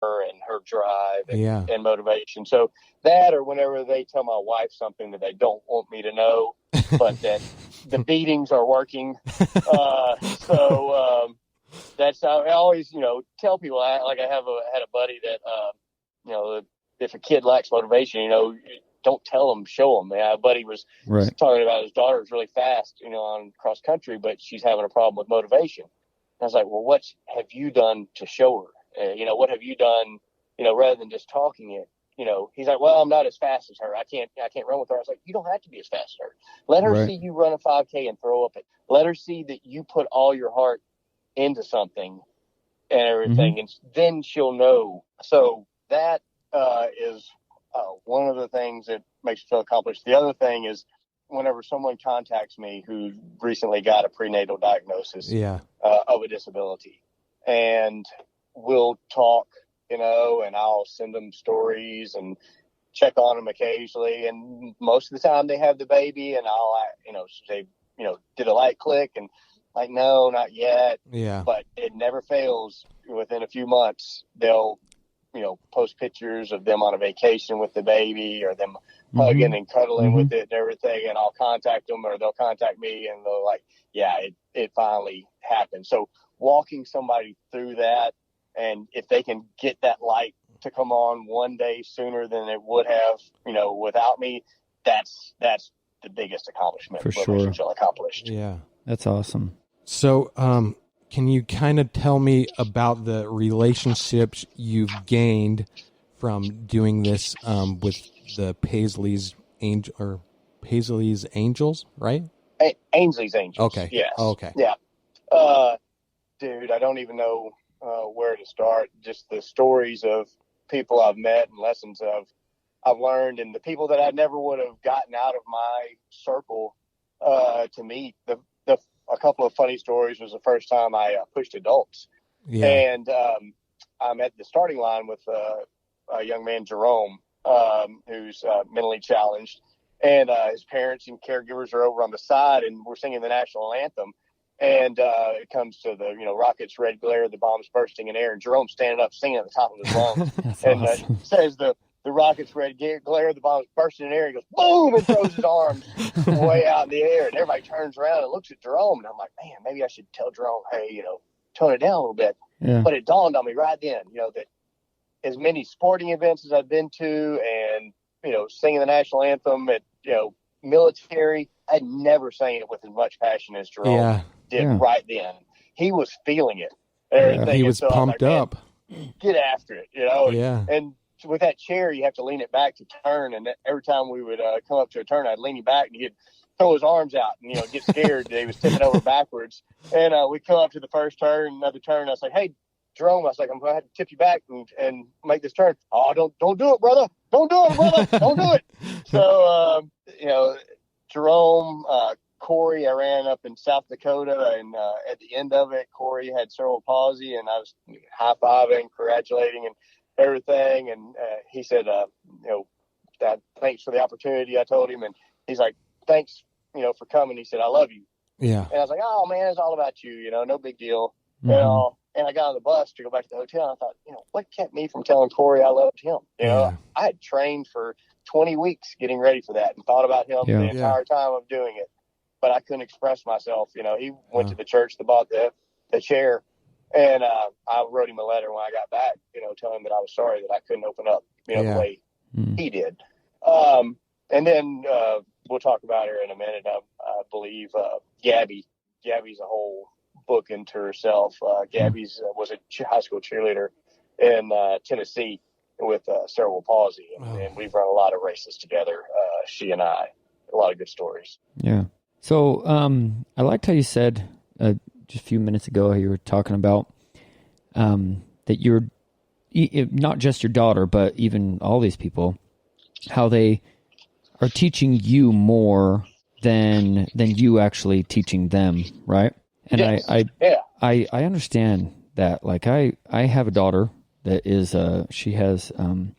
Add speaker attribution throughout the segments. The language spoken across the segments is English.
Speaker 1: her and her drive
Speaker 2: Yeah.
Speaker 1: and motivation. So that, or whenever they tell my wife something that they don't want me to know, but that the beatings are working. That's how I always, tell people. I had a buddy that, if a kid lacks motivation, don't tell them, show them. My buddy was talking about his daughter is really fast, on cross country, but she's having a problem with motivation. And I was like, well, what have you done to show her? What have you done, rather than just talking it? He's like, well, I'm not as fast as her. I can't run with her. I was like, you don't have to be as fast as her. Let her see you run a 5K and throw up it. Let her see that you put all your heart into something and everything, and then she'll know. So that is one of the things that makes me feel accomplished. The other thing is whenever someone contacts me who recently got a prenatal diagnosis of a disability, and we'll talk, and I'll send them stories and check on them occasionally. And most of the time they have the baby, and I'll, say, did a light click? And like, no, not yet.
Speaker 2: Yeah.
Speaker 1: But it never fails. Within a few months, they'll, post pictures of them on a vacation with the baby, or them hugging and cuddling with it and everything. And I'll contact them, or they'll contact me, and they're like, yeah, it finally happened. So walking somebody through that, and if they can get that light to come on one day sooner than it would have, without me, that's the biggest accomplishment.
Speaker 3: For sure.
Speaker 1: Accomplished.
Speaker 2: Yeah.
Speaker 3: That's awesome.
Speaker 2: So, can you kind of tell me about the relationships you've gained from doing this with the Paisley's Angels, right?
Speaker 1: Ainsley's Angels.
Speaker 2: Okay.
Speaker 1: Yes.
Speaker 2: Okay.
Speaker 1: Yeah. Dude, I don't even know where to start. Just the stories of people I've met and lessons I've learned, and the people that I never would have gotten out of my circle to meet. A couple of funny stories was the first time I pushed adults.
Speaker 2: Yeah.
Speaker 1: And I'm at the starting line with a young man, Jerome, who's mentally challenged. And his parents and caregivers are over on the side, and we're singing the national anthem. And it comes to the, rockets, red glare, the bombs bursting in air, and Jerome's standing up singing at the top of his lungs. And
Speaker 3: awesome.
Speaker 1: Says the rockets, red glare, the bombs bursting in air. He goes, boom, and throws his arms way out in the air. And everybody turns around and looks at Jerome. And I'm like, man, maybe I should tell Jerome, hey, tone it down a little bit.
Speaker 3: Yeah.
Speaker 1: But it dawned on me right then, that as many sporting events as I've been to, and, singing the national anthem at, military, I'd never sang it with as much passion as Jerome did right then. He was feeling it. Everything.
Speaker 2: He was
Speaker 1: so
Speaker 2: pumped up.
Speaker 1: Get after it,
Speaker 2: Yeah.
Speaker 1: And with that chair, you have to lean it back to turn. And every time we would come up to a turn, I'd lean him back, and he'd throw his arms out and, get scared that he was tipping over backwards. And we come up to the first turn, another turn. I was like, hey, Jerome, I was like, I'm going to have to tip you back and make this turn. Oh, don't do it, brother. Don't do it, brother. Don't do it. So, Jerome, Corey, I ran up in South Dakota, and at the end of it, Corey had cerebral palsy, and I was high-fiving, congratulating, and everything. And he said, thanks for the opportunity. I told him, and he's like, thanks, for coming. He said, I love you.
Speaker 2: Yeah.
Speaker 1: And I was like, oh, man, it's all about you, no big deal.
Speaker 3: Mm-hmm.
Speaker 1: And I got on the bus to go back to the hotel, and I thought, what kept me from telling Corey I loved him? I had trained for 20 weeks getting ready for that and thought about him the entire time of doing it, but I couldn't express myself. He went to the church that bought the chair, and I wrote him a letter when I got back, telling him that I was sorry that I couldn't open up, the way he did. And then we'll talk about her in a minute. I believe Gabby's a whole book into herself. Gabby's was a high school cheerleader in Tennessee with cerebral palsy, and we've run a lot of races together, she and I. A lot of good stories.
Speaker 3: Yeah. So I liked how you said just a few minutes ago, how you were talking about that you're not just your daughter, but even all these people, how they are teaching you more than you actually teaching them, right? And
Speaker 1: yes.
Speaker 3: I understand that. Like I have a daughter that is she has an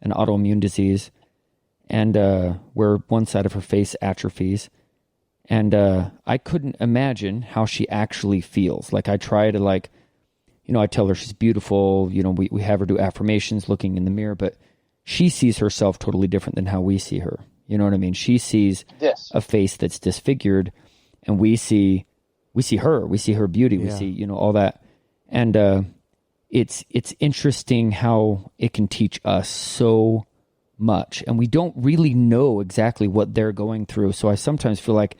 Speaker 3: autoimmune disease, and where one side of her face atrophies, and I couldn't imagine how she actually feels. Like I try to I tell her she's beautiful. We have her do affirmations looking in the mirror, but she sees herself totally different than how we see her. You know what I mean? She sees a face that's disfigured, and we see her. We see her beauty. We see, all that. And it's interesting how it can teach us so much, and we don't really know exactly what they're going through. So I sometimes feel like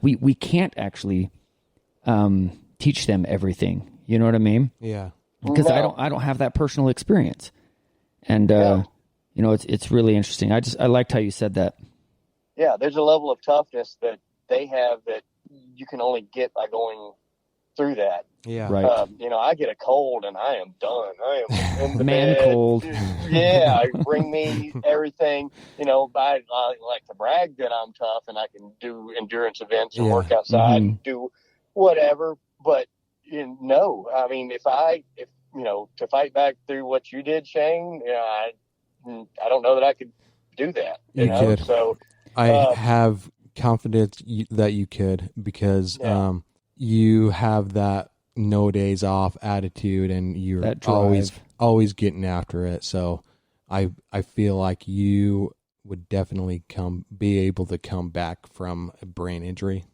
Speaker 3: we can't actually teach them everything. You know what I mean?
Speaker 2: Yeah.
Speaker 3: Because I don't have that personal experience. And it's really interesting. I liked how you said that.
Speaker 1: Yeah, there's a level of toughness that they have that you can only get by going through that.
Speaker 2: Yeah.
Speaker 3: Right.
Speaker 1: I get a cold and I am done. I am in the
Speaker 3: man
Speaker 1: bed.
Speaker 3: cold.
Speaker 1: Yeah, bring me everything. I like to brag that I'm tough and I can do endurance events and work outside and do whatever. But I mean, if to fight back through what you did, Shane, I don't know that I could do that.
Speaker 2: You could.
Speaker 1: So
Speaker 2: I have confidence that you could, because you have that no days off attitude, and you're always getting after it. So I feel like you would definitely be able to come back from a brain injury.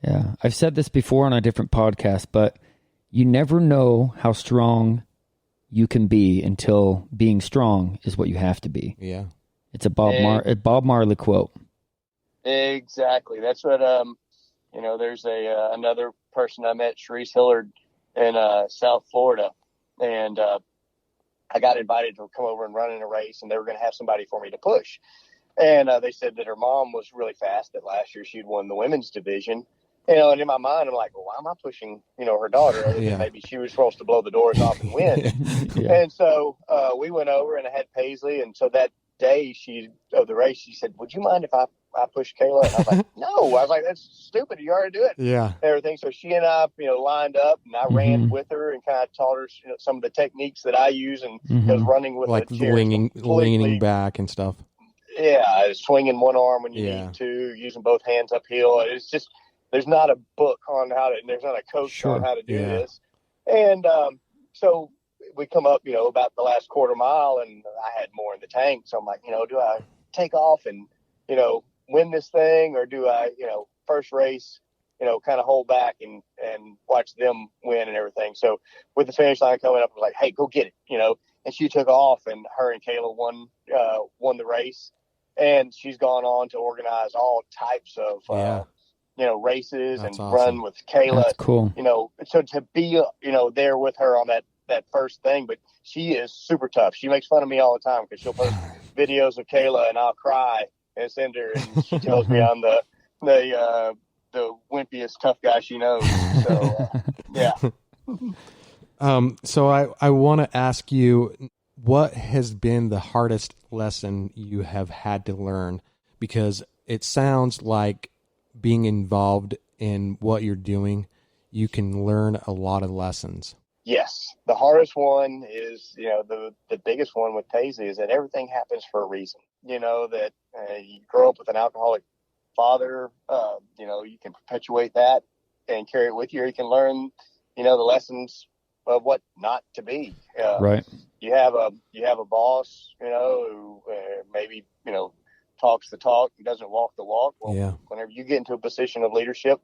Speaker 3: Yeah. I've said this before on a different podcast, but you never know how strong you can be until being strong is what you have to be.
Speaker 2: Yeah.
Speaker 3: It's a Bob Marley quote.
Speaker 1: Exactly. That's what, there's another person I met, Sharice Hillard, in South Florida. And I got invited to come over and run in a race, and they were going to have somebody for me to push. And they said that her mom was really fast, that last year she'd won the women's division. And in my mind, I'm like, well, why am I pushing, her daughter? Other than maybe she was supposed to blow the doors off and win. And so we went over, and I had Paisley. And so that day of the race, she said, would you mind if I push Kayla? And I was like, no. I was like, that's stupid. You already do it.
Speaker 2: Yeah.
Speaker 1: Everything. So she and I, lined up, and I ran with her and kind of taught her some of the techniques that I use, and because running with
Speaker 2: like
Speaker 1: a chair,
Speaker 2: leaning back and stuff.
Speaker 1: Yeah, swinging one arm when you need to, using both hands uphill. It's just, there's not a book on there's not a coach on how to do this. And so we come up, about the last quarter mile, and I had more in the tank. So I'm like, do I take off and, win this thing, or do I, first race, kind of hold back and watch them win and everything. So with the finish line coming up, I was like, hey, go get it, and she took off, and her and Kayla won the race. And she's gone on to organize all types of, races. That's and awesome. Run with Kayla.
Speaker 3: That's cool.
Speaker 1: So to be, there with her on that first thing, but she is super tough. She makes fun of me all the time because she'll post videos of Kayla, and I'll cry and send her, and she tells me I'm the wimpiest tough guy she knows. So, yeah.
Speaker 2: So I want to ask you, what has been the hardest lesson you have had to learn? Because it sounds like being involved in what you're doing, you can learn a lot of lessons.
Speaker 1: Yes. The hardest one is, the biggest one with Paisley is that everything happens for a reason. That you grow up with an alcoholic father, you can perpetuate that and carry it with you, or you can learn, the lessons of what not to be.
Speaker 3: Right.
Speaker 1: You have a boss, who maybe, talks the talk and doesn't walk the walk. Well, whenever you get into a position of leadership,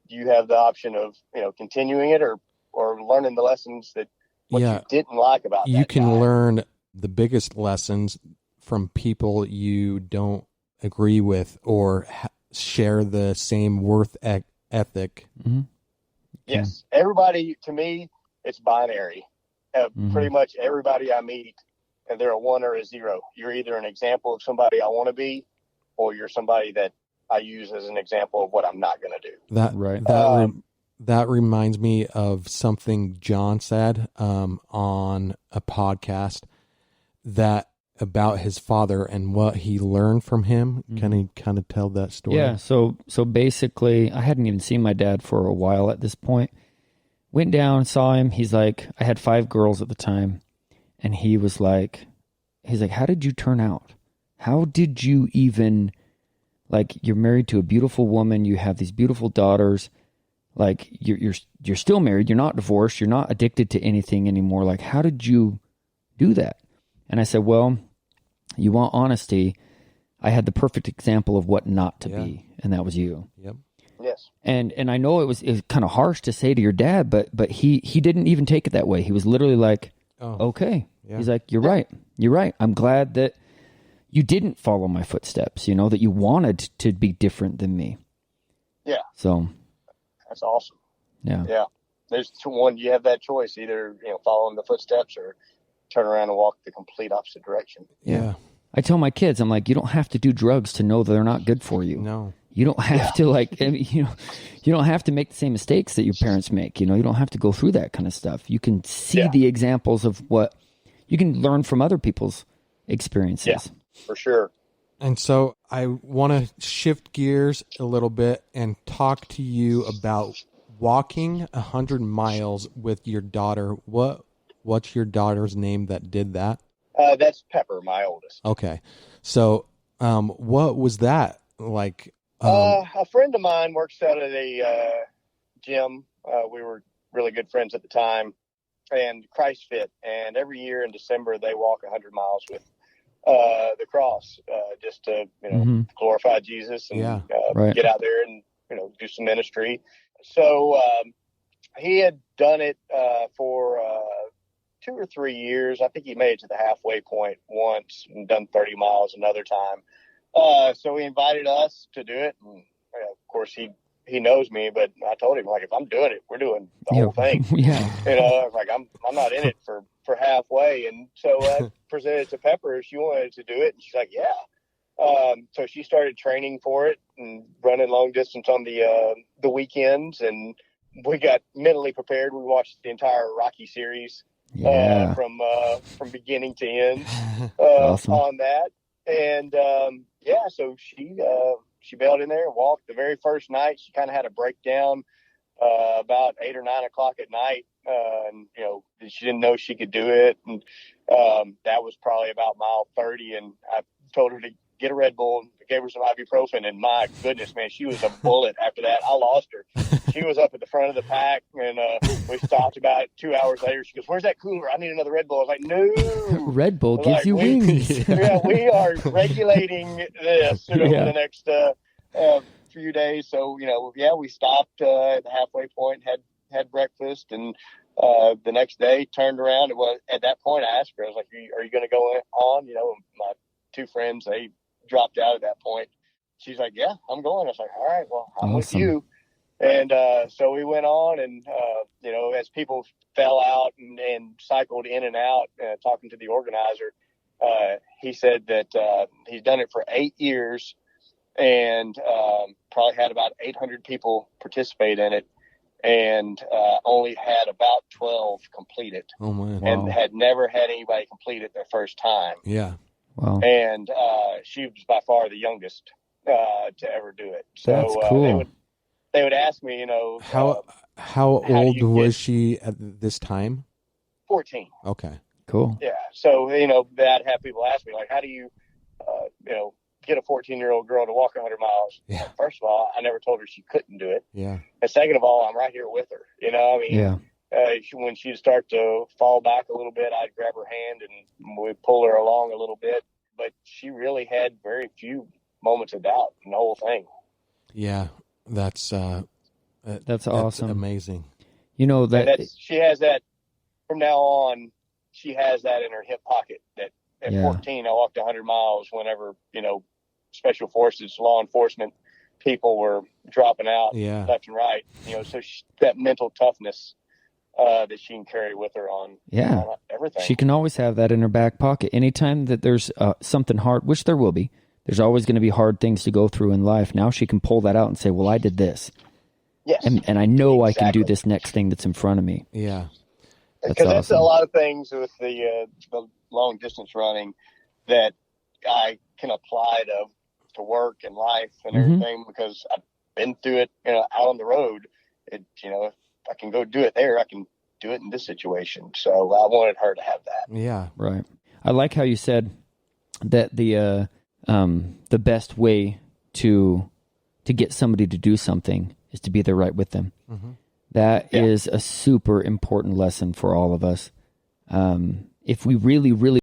Speaker 1: you have the option of, continuing it or learning the lessons that you didn't like about
Speaker 2: you can learn the biggest lessons from people you don't agree with or share the same worth ethic.
Speaker 3: Mm-hmm.
Speaker 1: Yes. Everybody, to me, it's binary. Pretty much everybody I meet, and they're a 1 or a 0. You're either an example of somebody I want to be, or you're somebody that I use as an example of what I'm not going to do.
Speaker 2: That reminds me of something John said on a podcast that about his father and what he learned from him. Can he kind of tell that story?
Speaker 3: Yeah. So basically, I hadn't even seen my dad for a while at this point. Went down, saw him. He's like, I had 5 girls at the time. And he's like, how did you turn out? How did you even, you're married to a beautiful woman. You have these beautiful daughters. Like you're still married. You're not divorced. You're not addicted to anything anymore. Like, how did you do that? And I said, well, you want honesty. I had the perfect example of what not to be, and that was you.
Speaker 2: Yep.
Speaker 1: Yes.
Speaker 3: And I know it was kind of harsh to say to your dad, but he didn't even take it that way. He was literally like, okay. Yeah. He's like, you're right. You're right. I'm glad that you didn't follow my footsteps, that you wanted to be different than me.
Speaker 1: Yeah.
Speaker 3: So
Speaker 1: that's awesome.
Speaker 3: Yeah.
Speaker 1: Yeah. There's one, you have that choice, either, following the footsteps or turn around and walk the complete opposite direction.
Speaker 3: Yeah. I tell my kids, I'm like, you don't have to do drugs to know that they're not good for you.
Speaker 2: No.
Speaker 3: You don't have to you don't have to make the same mistakes that your parents make. You don't have to go through that kind of stuff. You can see the examples of what you can learn from other people's experiences.
Speaker 1: Yeah, for sure.
Speaker 2: And so I want to shift gears a little bit and talk to you about walking 100 miles with your daughter. What's your daughter's name that did that?
Speaker 1: That's Pepper, my oldest.
Speaker 2: Okay. So, what was that like?
Speaker 1: A friend of mine works out at a gym. We were really good friends at the time, and Christ Fit. And every year in December, they walk 100 miles with the cross, just to glorify Jesus and get out there and do some ministry. So he had done it for 2 or 3 years. I think he made it to the halfway point once and done 30 miles another time. So he invited us to do it. And, of course, he knows me, but I told him, like, if I'm doing it, we're doing the whole thing.
Speaker 3: Yeah.
Speaker 1: I was like, I'm not in it for halfway. And so I presented it to Pepper. She wanted to do it. And she's like, yeah. So she started training for it and running long distance on the weekends. And we got mentally prepared. We watched the entire Rocky series from beginning to end awesome. On that. And so she bailed in there and walked. The very first night, she kind of had a breakdown about 8 or 9 o'clock at night. And she didn't know she could do it. And that was probably about mile 30. And I told her to get a Red Bull and gave her some ibuprofen. And my goodness, man, she was a bullet after that. I lost her. She was up at the front of the pack, and we stopped about 2 hours later. She goes, "Where's that cooler? I need another Red Bull." I was like, "No,
Speaker 3: Red Bull gives you wings."
Speaker 1: We are regulating this over the next few days. So we stopped at the halfway point, had breakfast, and the next day turned around. It was at that point I asked her, I was like, "Are you going to go on?" My 2 friends, they dropped out at that point. She's like, "Yeah, I'm going." I was like, "All right, well, I'm with you." And so we went on, and as people fell out and cycled in and out, talking to the organizer, he said that he's done it for 8 years, and probably had about 800 people participate in it, and only had about 12 complete it.
Speaker 2: Oh man!
Speaker 1: And had never had anybody complete it their first time.
Speaker 2: Yeah.
Speaker 3: Wow.
Speaker 1: And she was by far the youngest to ever do it. So
Speaker 3: that's cool.
Speaker 1: They would ask me,
Speaker 2: how old was she at this time?
Speaker 1: 14.
Speaker 2: Okay,
Speaker 3: cool.
Speaker 1: Yeah. So, I'd have people ask me, like, how do you, get a 14-year-old girl to walk 100 miles?
Speaker 2: Yeah.
Speaker 1: First of all, I never told her she couldn't do it.
Speaker 2: Yeah.
Speaker 1: And second of all, I'm right here with her. When she'd start to fall back a little bit, I'd grab her hand and we'd pull her along a little bit. But she really had very few moments of doubt in the whole thing.
Speaker 2: Yeah. That's awesome.
Speaker 3: That's
Speaker 2: amazing.
Speaker 1: She has that from now on. She has that in her hip pocket. That at 14, I walked 100 miles whenever special forces, law enforcement people were dropping out left and right. So that mental toughness that she can carry with her on everything.
Speaker 3: She can always have that in her back pocket. Anytime that there's something hard, which there will be. There's always going to be hard things to go through in life. Now she can pull that out and say, well, I did this.
Speaker 1: Yes.
Speaker 3: And I know I can do this next thing that's in front of me.
Speaker 2: Yeah.
Speaker 1: Because that's a lot of things with the long distance running that I can apply to work and life and everything, because I've been through it, out on the road. If I can go do it there, I can do it in this situation. So I wanted her to have that.
Speaker 2: Yeah.
Speaker 3: Right. I like how you said that the best way to get somebody to do something is to be there right with them. Mm-hmm. That is a super important lesson for all of us. If we really, really